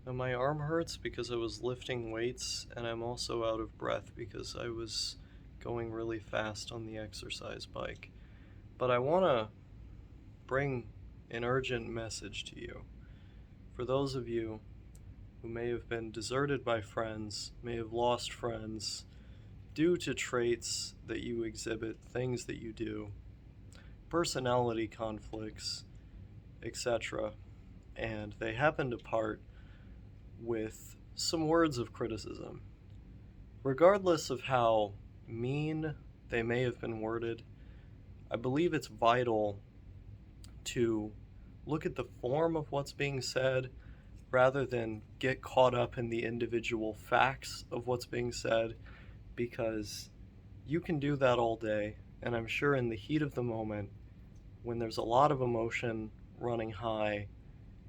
And my arm hurts because I was lifting weights, and I'm also out of breath because I was going really fast on the exercise bike. But I want to bring an urgent message to you. For those of you who may have been deserted by friends, may have lost friends due to traits that you exhibit, things that you do, personality conflicts, etc., and they happen to part with some words of criticism. Regardless of how mean they may have been worded, I believe it's vital to look at the form of what's being said rather than get caught up in the individual facts of what's being said, because you can do that all day, and I'm sure in the heat of the moment, when there's a lot of emotion running high,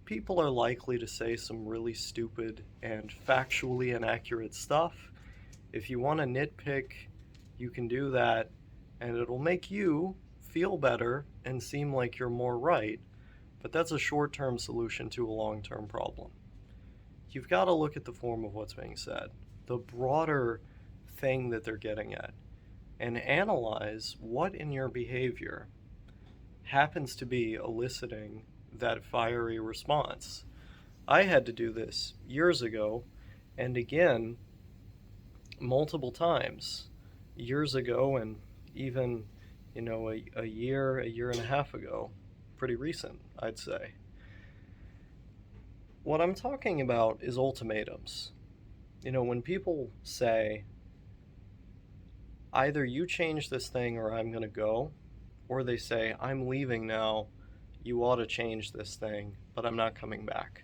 people are likely to say some really stupid and factually inaccurate stuff. If you want to nitpick, you can do that, and it'll make you feel better and seem like you're more right, but that's a short term solution to a long term problem. You've got to look at the form of what's being said, the broader thing that they're getting at, and analyze what in your behavior happens to be eliciting that fiery response. I had to do this years ago, and again, multiple times years ago, and even, a year and a half ago. Pretty recent, I'd say. What I'm talking about is ultimatums. When people say, either you change this thing or I'm going to go, or they say, I'm leaving now, you ought to change this thing, but I'm not coming back.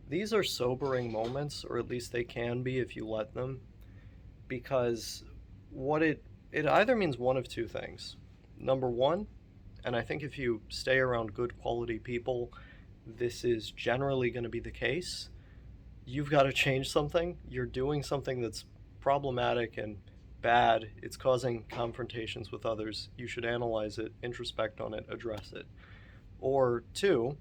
These are sobering moments, or at least they can be if you let them, because what it either means one of two things. Number one, and I think if you stay around good quality people, this is generally going to be the case. You've got to change something. You're doing something that's problematic and bad. It's causing confrontations with others. You should analyze it, introspect on it, address it. Or two,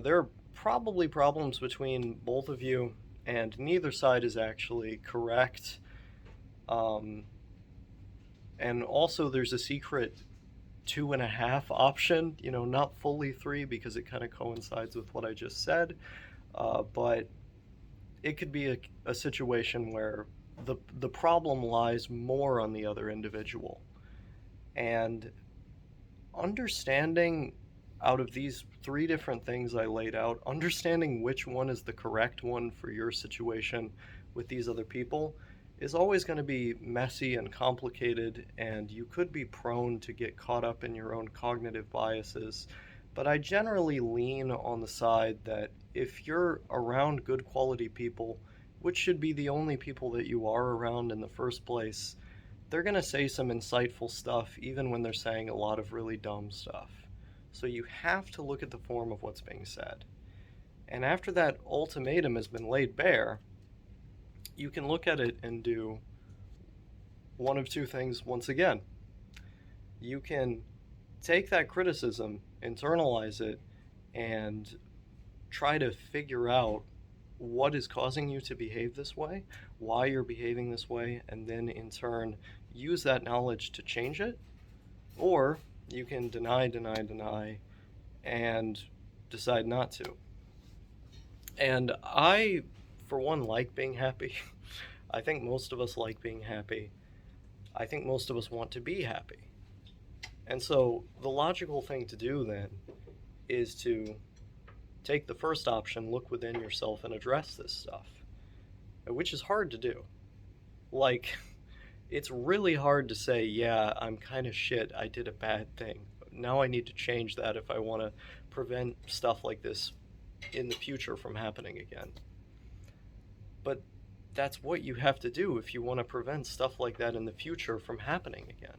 there are probably problems between both of you, and neither side is actually correct. Um, and also, there's a secret 2.5 option, not fully three because it kind of coincides with what I just said. But it could be a situation where the problem lies more on the other individual. And understanding out of these three different things I laid out, understanding which one is the correct one for your situation with these other people is always going to be messy and complicated, and you could be prone to get caught up in your own cognitive biases. But I generally lean on the side that if you're around good quality people, which should be the only people that you are around in the first place, they're going to say some insightful stuff even when they're saying a lot of really dumb stuff. So you have to look at the form of what's being said. And after that ultimatum has been laid bare, you can look at it and do one of two things once again. You can take that criticism, internalize it, and try to figure out what is causing you to behave this way, why you're behaving this way, and then in turn use that knowledge to change it. Or you can deny, and decide not to. And I, for one, like being happy. I think most of us like being happy. I think most of us want to be happy. And so the logical thing to do then is to take the first option, look within yourself, and address this stuff, which is hard to do. Like, it's really hard to say, yeah, I'm kind of shit, I did a bad thing. Now I need to change that if I want to prevent stuff like this in the future from happening again. But that's what you have to do if you want to prevent stuff like that in the future from happening again.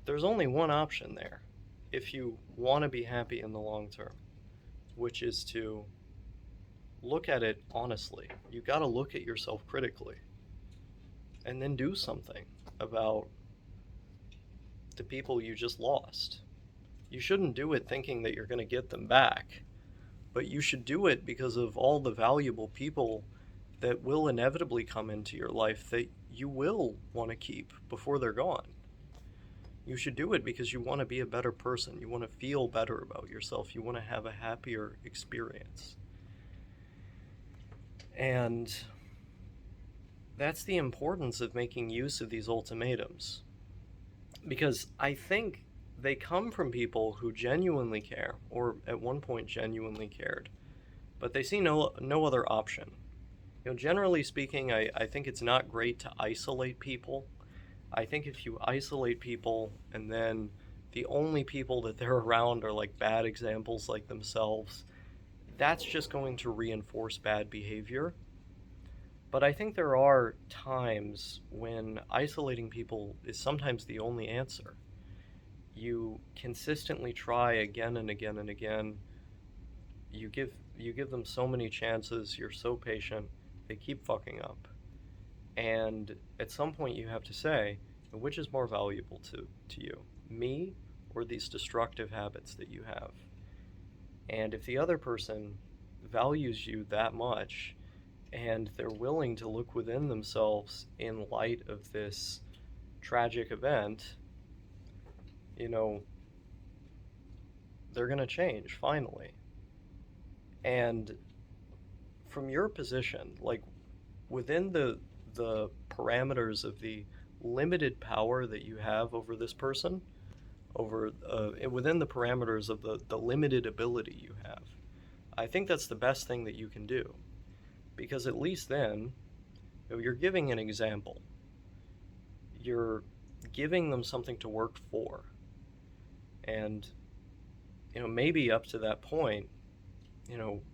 There's only one option there if you want to be happy in the long term, which is to look at it honestly. You got to look at yourself critically and then do something about the people you just lost. You shouldn't do it thinking that you're going to get them back. but you should do it because of all the valuable people that will inevitably come into your life that you will want to keep before they're gone. You should do it because you want to be a better person. You want to feel better about yourself. You want to have a happier experience. And that's the importance of making use of these ultimatums. Because I think they come from people who genuinely care, or at one point genuinely cared, but they see no other option. Generally speaking, I think it's not great to isolate people. I think if you isolate people and then the only people that they're around are like bad examples like themselves, that's just going to reinforce bad behavior. But I think there are times when isolating people is sometimes the only answer. You consistently try again and again and again. You give them so many chances, you're so patient, they keep fucking up. And at some point you have to say, which is more valuable to you, me or these destructive habits that you have? And if the other person values you that much and they're willing to look within themselves in light of this tragic event, they're going to change finally. And from your position, like within the parameters of the limited power that you have over this person, over within the parameters of the limited ability you have, I think that's the best thing that you can do. Because at least then, you're giving an example. You're giving them something to work for. And, maybe up to that point,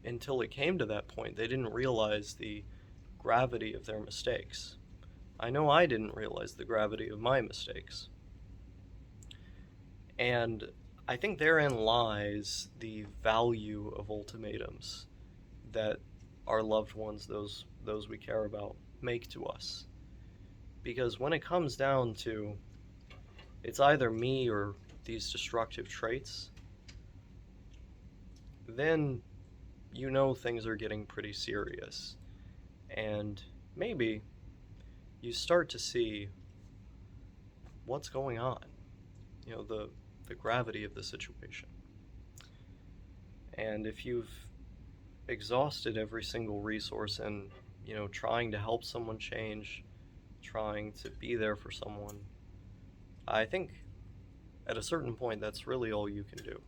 until it came to that point, they didn't realize the gravity of their mistakes. I know I didn't realize the gravity of my mistakes. And I think therein lies the value of ultimatums that our loved ones, those we care about, make to us. Because when it comes down to it's either me or these destructive traits, then things are getting pretty serious. And maybe you start to see what's going on, the gravity of the situation. And if you've exhausted every single resource in, trying to help someone change, trying to be there for someone, I think at a certain point that's really all you can do.